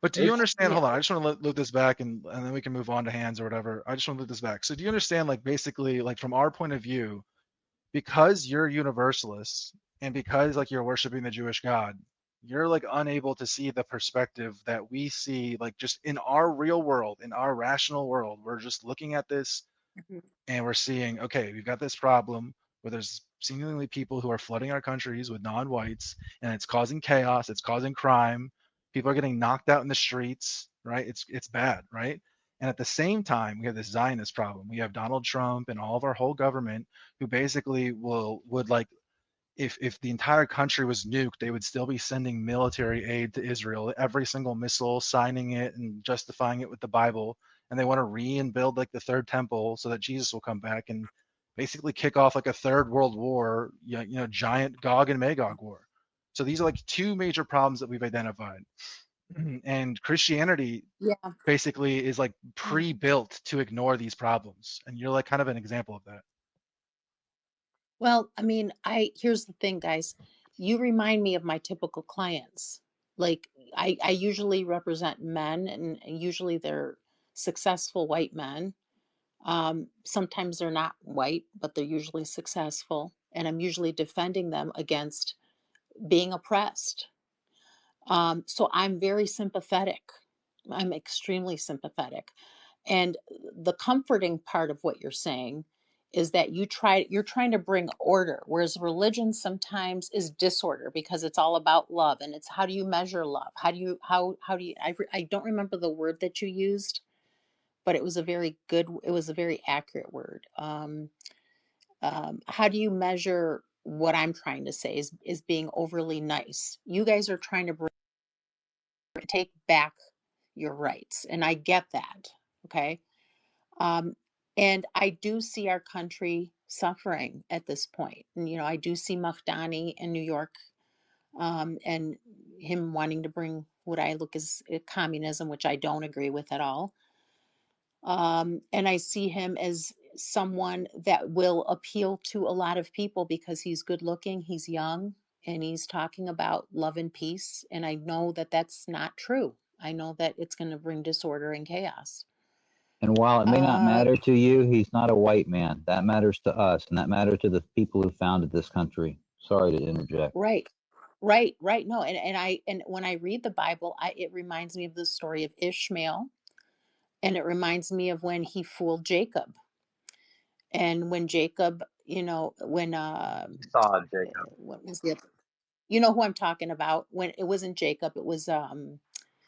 But do you understand? Yeah. Hold on, I just want to loop this back, and then we can move on to hands or whatever. I just want to loop this back. So do you understand, like basically, like from our point of view, because you're universalists and because like you're worshiping the Jewish God, you're like unable to see the perspective that we see, like just in our real world, in our rational world. We're just looking at this Mhm. and we're seeing, okay, we've got this problem where there's seemingly people who are flooding our countries with non-whites, and it's causing chaos, it's causing crime, people are getting knocked out in the streets, right? It's bad, right? And at the same time, we have this Zionist problem. We have Donald Trump and all of our whole government who basically would like, if the entire country was nuked, they would still be sending military aid to Israel, every single missile, signing it and justifying it with the Bible. And they want to rebuild like the third temple so that Jesus will come back and basically kick off like a third world war, giant Gog and Magog war. So these are like two major problems that we've identified. And Christianity Yeah. basically is like pre-built to ignore these problems. And you're like kind of an example of that. Well, I mean, here's the thing, guys. You remind me of my typical clients. Like I usually represent men, and usually they're successful white men. Sometimes they're not white, but they're usually successful. And I'm usually defending them against being oppressed. So I'm very sympathetic. I'm extremely sympathetic. And the comforting part of what you're saying is that you're trying to bring order, whereas religion sometimes is disorder because it's all about love, and it's how do you measure love? How do you I don't remember the word that you used, but it was a very accurate word. How do you measure what I'm trying to say is being overly nice? You guys are trying to take back your rights, and I get that. Okay. Um, and I do see our country suffering at this point. And, I do see Mahdani in New York, and him wanting to bring what I look as communism, which I don't agree with at all. And I see him as someone that will appeal to a lot of people because he's good looking, he's young, and he's talking about love and peace. And I know that that's not true. I know that it's going to bring disorder and chaos. And while it may not Uh, matter to you, he's not a white man. That matters to us, and that matters to the people who founded this country. Sorry to interject. right, right. No, and when I read the Bible, it reminds me of the story of Ishmael, and it reminds me of when he fooled Jacob, and when Jacob, when Saw Jacob. what was the other, you know who I'm talking about? When it wasn't Jacob, it was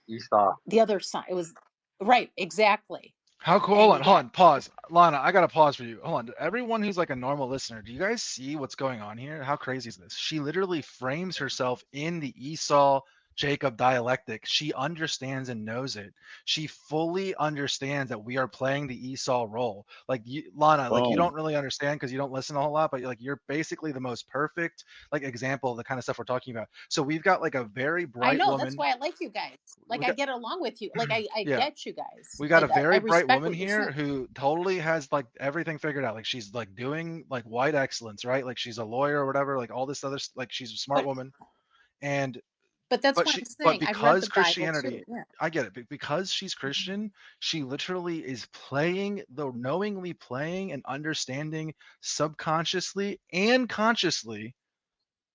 Esau. the other side. It was right, exactly. How cool? And Hold yeah, on, pause. Lana, I gotta pause for you. Hold on. Everyone who's like a normal listener, do you guys see what's going on here? How crazy is this? She literally frames herself in the Esau Jacob dialectic. She understands and knows it. She fully understands that we are playing the Esau role. Like you, Lana, like you don't Boom. really understand because you don't listen a whole lot, but like you're basically the most perfect like example of the kind of stuff we're talking about. So we've got like a very I bright know that's woman. why I like you guys. Like We I got get along with you. Like I yeah. get you guys. We got a Like I very bright respect woman what you're here saying. who totally has like everything figured out. Like she's like doing like white excellence, right? Like she's a lawyer or whatever, like all this other like she's a smart But woman. And that's but what she I'm but saying. I've read the because Bible too. Christianity, Yeah. I get it. Because she's Christian, she literally is playing, though knowingly playing and understanding subconsciously and consciously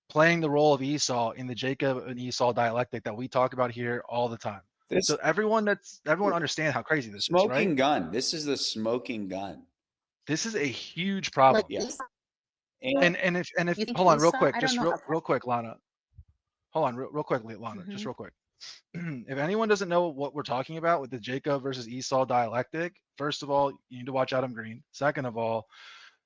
playing the role of Esau in the Jacob and Esau dialectic that we talk about here all the time. This So everyone understand how crazy this is, right? smoking gun. This is the smoking gun. This is a huge Like problem. Yeah. Esau, And And if you think hold on real Esau? quick, I don't just know. real quick, Lana. Hold on real quick, Lana, just Mhm. real quick. If anyone doesn't know what we're talking about with the Jacob versus Esau dialectic, first of all, you need to watch Adam Green. Second of all,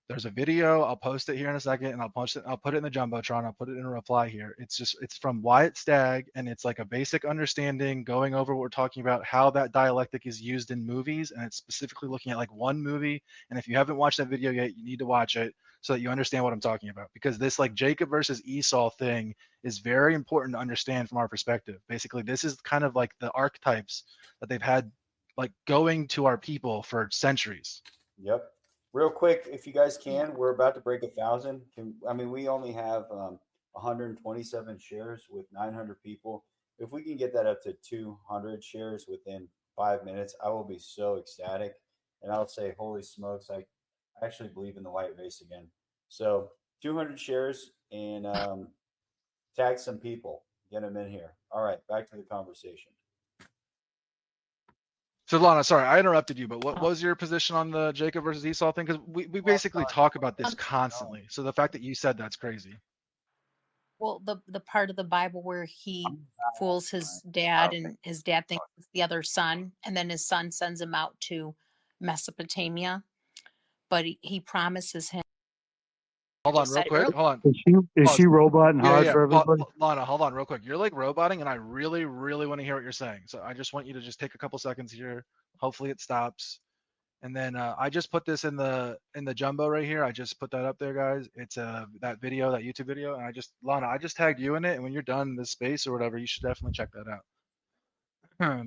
there's a video. I'll post it here in a second, and I'll put it in the jumbotron. I'll put it in a reply here. It's from Wyatt Stagg, and it's like a basic understanding, going over what we're talking about, how that dialectic is used in movies, and it's specifically looking at like one movie. And if you haven't watched that video yet, you need to watch it so that you understand what I'm talking about. Because this like Jacob versus Esau thing is very important to understand from our perspective. Basically, this is kind of like the archetypes that they've had like going to our people for centuries. yep. Real quick, if you guys Yeah. can, we're about to break 1,000. We only have 127 shares with 900 people. if we can get that up to 200 shares within 5 minutes, I will be so ecstatic. And I'll say, holy smokes, I actually believe in the white race again. So 200 shares and tag some people, get them in here. All right, back to the conversation. So Lana, sorry, I interrupted you, but what was your position on the Jacob versus Esau thing? Because we basically talk about this constantly. So the fact that you said that's crazy. Well, the part of the Bible where he fools his dad and his dad thinks it's the other son, and then his son sends him out to Mesopotamia, but he promises him. Hold on, real quick. Hold on. Is she roboting hard for everybody? Lana, hold on real quick. You're like roboting, and I really, really want to hear what you're saying. So I just want you to just take a couple seconds here. Hopefully it stops. And then I just put this in the jumbo right here. I just put that up there, guys. It's that video, that YouTube video, and Lana, I just tagged you in it. And when you're done in this space or whatever, you should definitely check that out.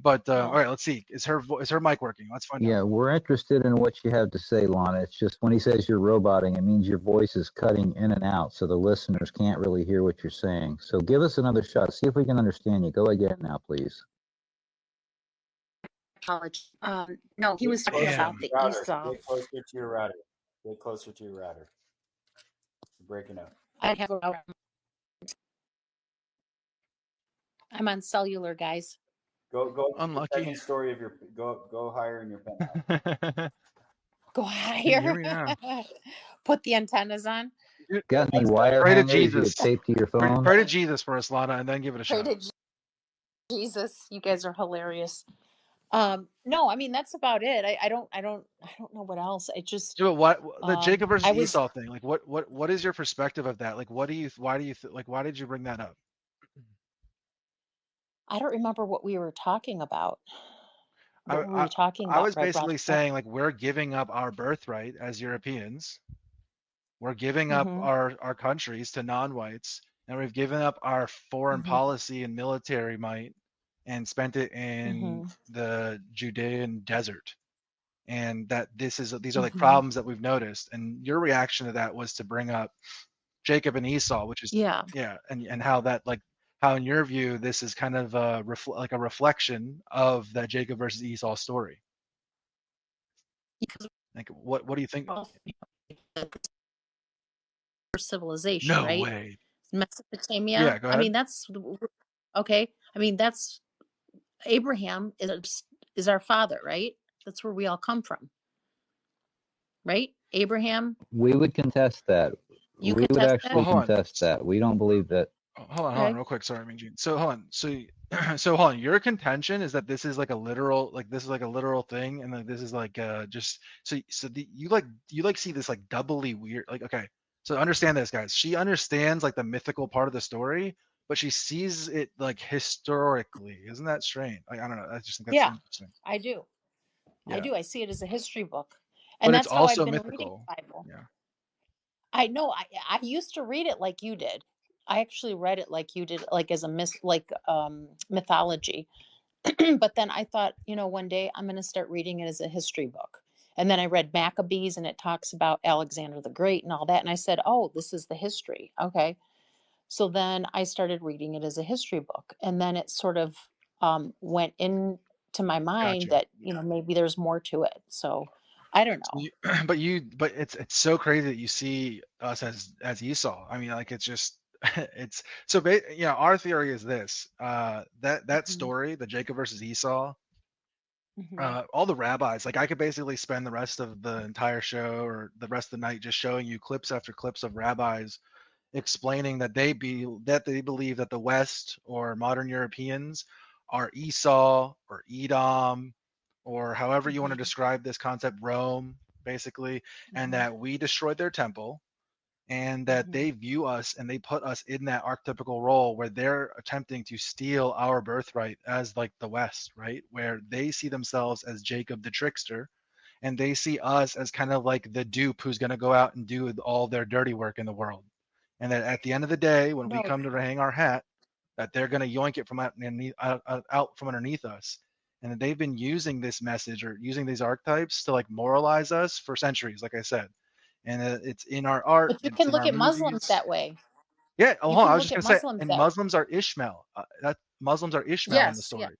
But all right, let's see. Is her mic working? Let's find out. Yeah, we're interested in what you have to say, Lana. It's just when he says you're roboting, it means your voice is cutting in and out, so the listeners can't really hear what you're saying. So give us another shot. See if we can understand you. Go again now, please. College. No, he was talking about the Esau. Get closer to your router. Get closer to your router. You're breaking up. I have a router. I'm on cellular, guys. Go. Unlucky. Second story of your go higher in your penthouse. Go higher. Put the antennas on. Got any wire Pray to hangers you Jesus. could tape to your phone? Pray to Jesus for us, Lana, and then give it a shot. Pray to Jesus. You guys are hilarious. No, I mean that's about it. I don't know what else. I just what the Jacob versus Esau thing. Like what is your perspective of that? Like why did you bring that up? I don't remember what we were talking about. What were we talking about? I was basically saying like we're giving up our birthright as Europeans. We're giving up our countries to non-whites, and we've given up our foreign policy and military might and spent it in the Judean desert. And that these are like problems that we've noticed. And your reaction to that was to bring up Jacob and Esau, which is and how that how in your view this is kind of a reflection of that Jacob versus Esau story. Like what do you think? Civilization, no right? way. Mesopotamia. Yeah, go ahead. I mean that's okay. I mean that's Abraham is our father, right? That's where we all come from, right? Abraham. We would contest that. We would actually contest that. We don't believe that. Hold on, real quick. Sorry, I mean, Gene. So hold on. So hold on. Your contention is that this is like a literal, thing, and like this is like just you see this like doubly weird. Like okay, so understand this, guys. She understands like the mythical part of the story, but she sees it like historically. Isn't that strange? Like, I don't know. I just think that's interesting. I do. Yeah. I do. I see it as a history book, and that's it's also how I've been mythical. reading the Bible. Yeah. I know. I used to read it like you did. I actually read it like you did, like as a mythology. But then I thought, one day I'm going to start reading it as a history book. And then I read Maccabees, and it talks about Alexander the Great and all that. And I said, oh, this is the history. Okay. So then I started reading it as a history book. And then it sort of went into my mind that, maybe there's more to it. So I don't know. But it's so crazy that you see us as Esau. I mean, like it's just it's so our theory is this that story, the Jacob versus Esau, all the rabbis, like I could basically spend the rest of the entire show or the rest of the night just showing you clips after clips of rabbis explaining that they believe that the West or modern Europeans are Esau or Edom or however you want to describe this concept, Rome basically, and that we destroyed their temple. And that they view us and they put us in that archetypical role where they're attempting to steal our birthright as like the West, right? Where they see themselves as Jacob the trickster, and they see us as kind of like the dupe who's going to go out and do all their dirty work in the world. And that at the end of the day, when we come to hang our hat, that they're going to yoink it from out from underneath us. And that they've been using this message or using these archetypes to like moralize us for centuries, like I said. And it's in our art. But you can look at Muslims that way. Yeah. I was just going to say, and Muslims are Ishmael. Muslims are Ishmael in the Yes, yes, story.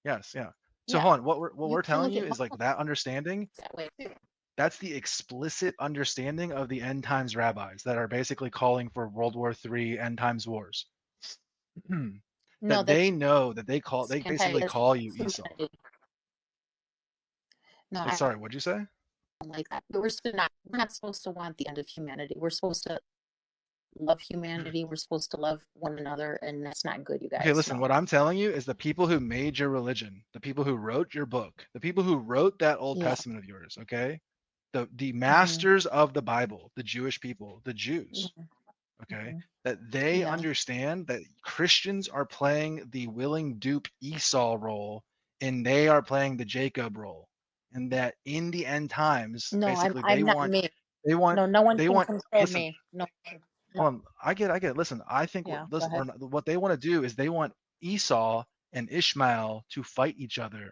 Yes, yeah. So yeah. hold on, what You we're can telling look you at is like Muslims that understanding. that way too. That's the explicit understanding of the end times rabbis that are basically calling for World War III end times wars. No, That that's they know that they basically anti call you Esau. humanity. No, Wait, I sorry, what'd you say? don't like that. But we're not supposed to want the end of humanity. We're supposed to love humanity. We're supposed to love one another, and that's not good, you Okay, guys. listen, No. what I'm telling you is the people who made your religion, the people who wrote your book, the people who wrote that Old Yeah. Testament of yours, okay? The Mm-hmm. masters of the Bible, the Jewish people, the Jews, okay? Mm-hmm. That they Yeah. understand that Christians are playing the willing dupe Esau role and they are playing the Jacob role. And that in the end times, No, basically I'm not me. they want No, no one they can want control listen, me. No. hold on, I get it. Listen, I think Yeah, go listen, ahead. what they want to do is they want Esau and Ishmael to fight each other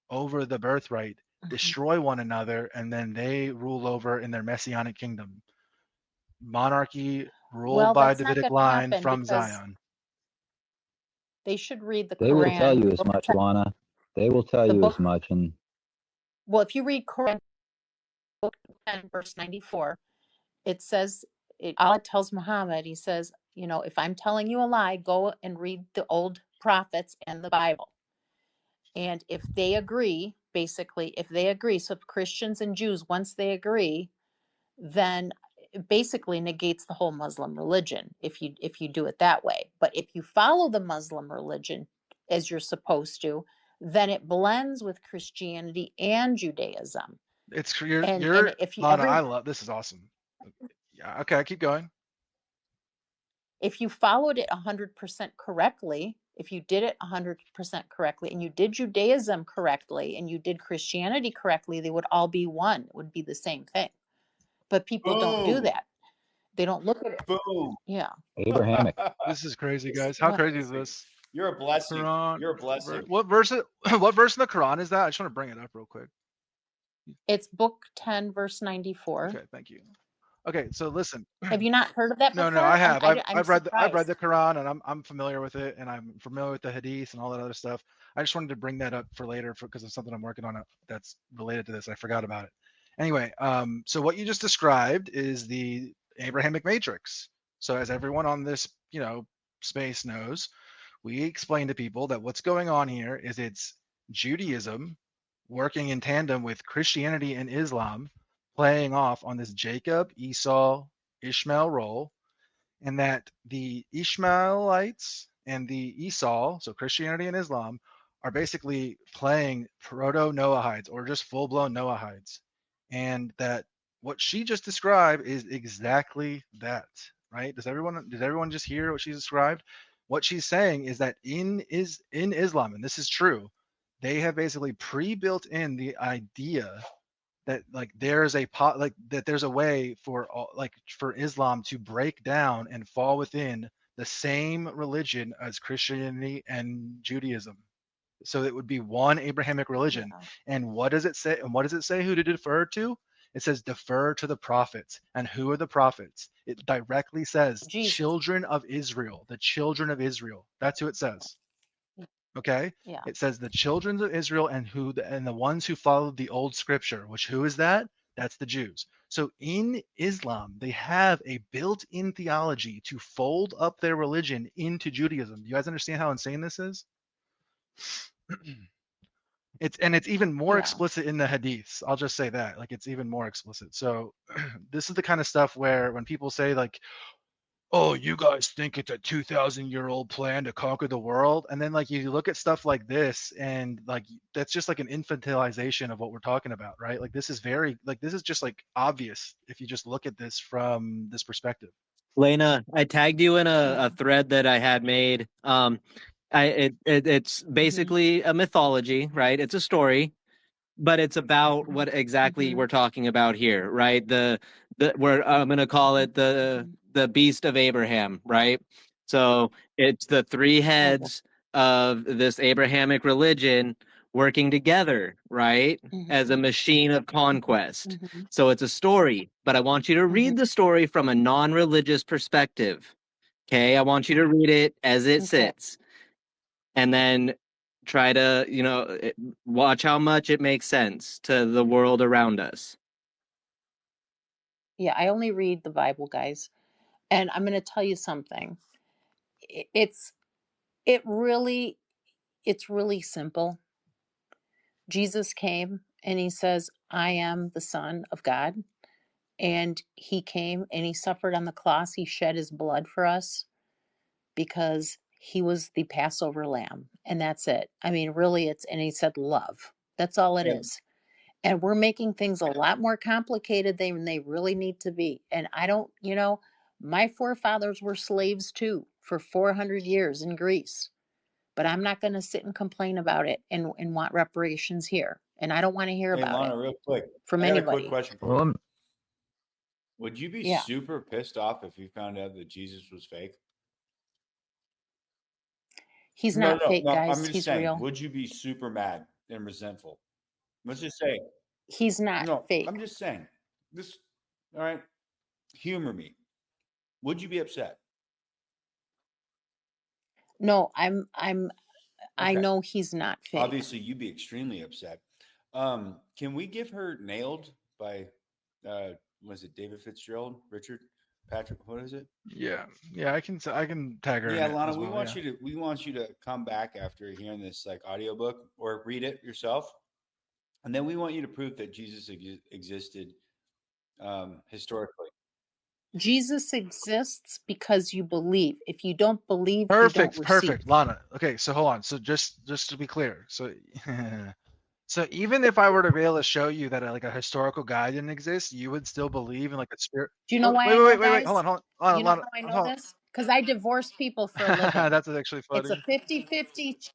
over the birthright, destroy one another, and then they rule over in their messianic kingdom. Monarchy ruled Well, by that's not Davidic going to line happen from because Zion. they should read the They will tell Quran, you the as book, much, Lana. They will tell the you as book. much. And Well, if you read Quran, book 10, verse 94, it says, Allah tells Muhammad, he says, you know, if I'm telling you a lie, go and read the old prophets and the Bible. And if they agree, basically, if they agree, so if Christians and Jews, once they agree, then it basically negates the whole Muslim religion if you do it that way. But if you follow the Muslim religion as you're supposed to, then it blends with Christianity and Judaism. It's And you're if you Lana, I love this is awesome. Yeah, okay, keep going. if you followed it 100% correctly, if you did it 100% correctly, and you did Judaism correctly, and you did Christianity correctly, they would all be one. It would be the same thing. But people don't do Boom. that. They don't look at it. Boom. Yeah. Abrahamic. This is crazy, This is guys. How crazy is amazing. this? You're a blessing. Quran. You're a blessing. What verse? What verse in the Quran is that? I just want to bring it up real quick. It's book 10, verse 94. Okay, thank you. Okay, so listen. Have you not heard of that No, before? I have. I'm I've read surprised. the Quran and I'm familiar with it and I'm familiar with the Hadith and all that other stuff. I just wanted to bring that up for later because of something I'm working on that's related to this. I forgot about it. Anyway, so what you just described is the Abrahamic matrix. So as everyone on this, space knows, we explain to people that what's going on here is it's Judaism working in tandem with Christianity and Islam playing off on this Jacob, Esau, Ishmael role, and that the Ishmaelites and the Esau, so Christianity and Islam, are basically playing proto Noahides or just full blown Noahides. And that what she just described is exactly that, right? Did everyone just hear what she described? What she's saying is that in Islam, and this is true, they have basically pre-built in the idea that like there's a that there's a way for for Islam to break down and fall within the same religion as Christianity and Judaism. So it would be one Abrahamic religion. Yeah. And what does it say? And what does it say who to defer to? It says defer to the prophets. And who are the prophets? It directly says Jesus. children of Israel, the children of Israel. That's who it says. Okay. Yeah. It says the children of Israel and the ones who followed the old scripture, which who is that? That's the Jews. So in Islam, they have a built-in theology to fold up their religion into Judaism. Do you guys understand how insane this is? It's even more explicit in the hadiths. I'll just say that. Like it's even more explicit. So this is the kind of stuff where when people say like, oh, you guys think it's a 2,000-year-old plan to conquer the world, and then like you look at stuff like this and like that's just like an infantilization of what we're talking about, right? Like this is just like obvious if you just look at this from this perspective. Lena, I tagged you in a thread that I had made. It's basically a mythology, right? It's a story, but it's about what exactly we're talking about here, right? I'm going to call it the beast of Abraham, right? So it's the three heads of this Abrahamic religion working together, right? As a machine of conquest. So it's a story, but I want you to read the story from a non-religious perspective. Okay, I want you to read it as it sits. and then try to, watch how much it makes sense to the world around us. Yeah, I only read the Bible, guys. And I'm going to tell you something. It's really simple. Jesus came and he says, I am the Son of God. And he came and he suffered on the cross. He shed his blood for us because he was the Passover lamb. And that's it. I mean, really, and he said love. That's all it is. And we're making things a lot more complicated than they really need to be. And I don't, my forefathers were slaves too for 400 years in Greece. But I'm not going to sit and complain about it and want reparations here. And I don't want to hear about Lana, it real quick. from I got anybody. a quick question for you. Would you be super pissed off if you found out that Jesus was fake? He's not fake, guys. I'm just He's saying, real. would you be super mad and resentful? Let's just say he's not fake. I'm just saying. All right. Humor me. Would you be upset? No, I know he's not fake. Obviously, you'd be extremely upset. Can we give her nailed by was it David Fitzgerald, Richard, Patrick? What is it? Yeah, I can tag her. Yeah, in Lana, as well, we want you to come back after hearing this audiobook or read it yourself, and then we want you to prove that Jesus existed historically. Jesus exists because you believe. If you don't believe, perfect, you don't receive. Perfect, Lana. Okay, so hold on. So just to be clear, so so even if I were to be able to show you that a historical guy didn't exist, you would still believe in a spirit. Do you know why? Wait. Hold on. You know how I know this? Because I divorce people for a living. That's actually funny.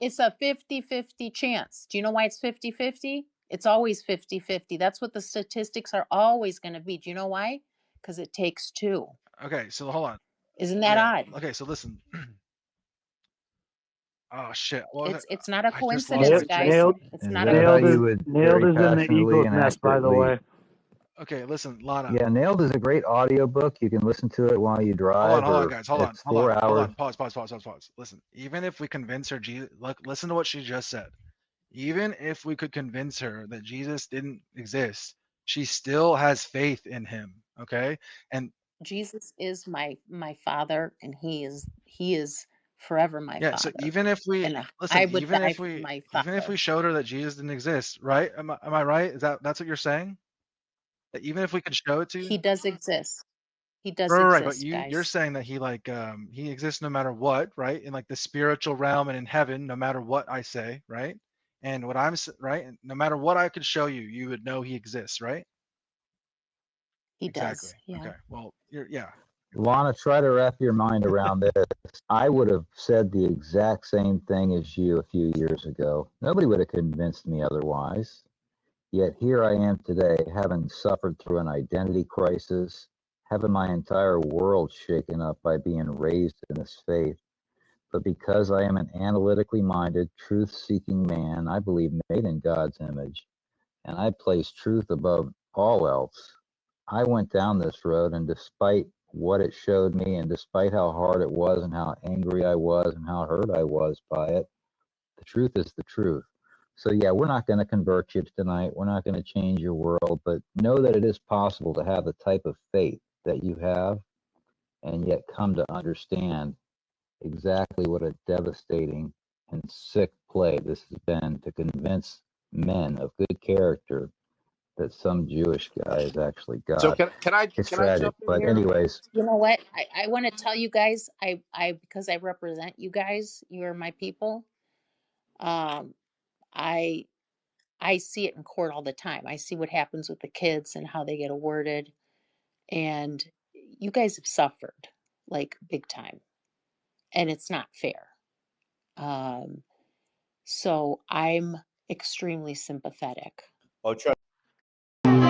It's a 50-50 chance. Do you know why it's 50-50? It's always 50-50. That's what the statistics are always going to be. Do you know why? Because it takes two. Okay, so hold on. Isn't that odd? Okay, so listen. Oh shit! Well, it's not a coincidence, guys. It's not nailed is in the eagle's nest, by the way. Okay, listen, Lana. Yeah, Nailed is a great audiobook. You can listen to it while you drive. Hold on, guys. Hold on. 4 hours. Pause. Listen, even if we convince her, listen to what she just said. Even if we could convince her that Jesus didn't exist, she still has faith in him. Okay, and Jesus is my father, and he is forever my father. So even if we even if we showed her that Jesus didn't exist, right? Am I right? That's what you're saying? That even if we could show it to you, he does exist. He does right, exist, but guys. You're saying that he exists no matter what, right? In the spiritual realm and in heaven, no matter what I say, right? And what I'm right, and no matter what I could show you, you would know he exists, right? He exactly. does. Yeah. Okay. Well, Lana, try to wrap your mind around this. I would have said the exact same thing as you a few years ago. Nobody would have convinced me otherwise. Yet here I am today, having suffered through an identity crisis, having my entire world shaken up by being raised in this faith. But because I am an analytically minded, truth-seeking man, I believe made in God's image, and I place truth above all else. I went down this road, and despite what it showed me, and despite how hard it was, and how angry I was, and how hurt I was by it, the truth is the truth. So yeah, we're not going to convert you tonight. We're not going to change your world, but know that it is possible to have the type of faith that you have, and yet come to understand exactly what a devastating and sick play this has been to convince men of good character that some Jewish guy is actually God. So can I it's can tragic, I jump in but here? anyways. You know what? I want to tell you guys, I because I represent you guys, you are my people. I see it in court all the time. I see what happens with the kids and how they get awarded. And you guys have suffered big time. And it's not fair. So I'm extremely sympathetic. Oh, trust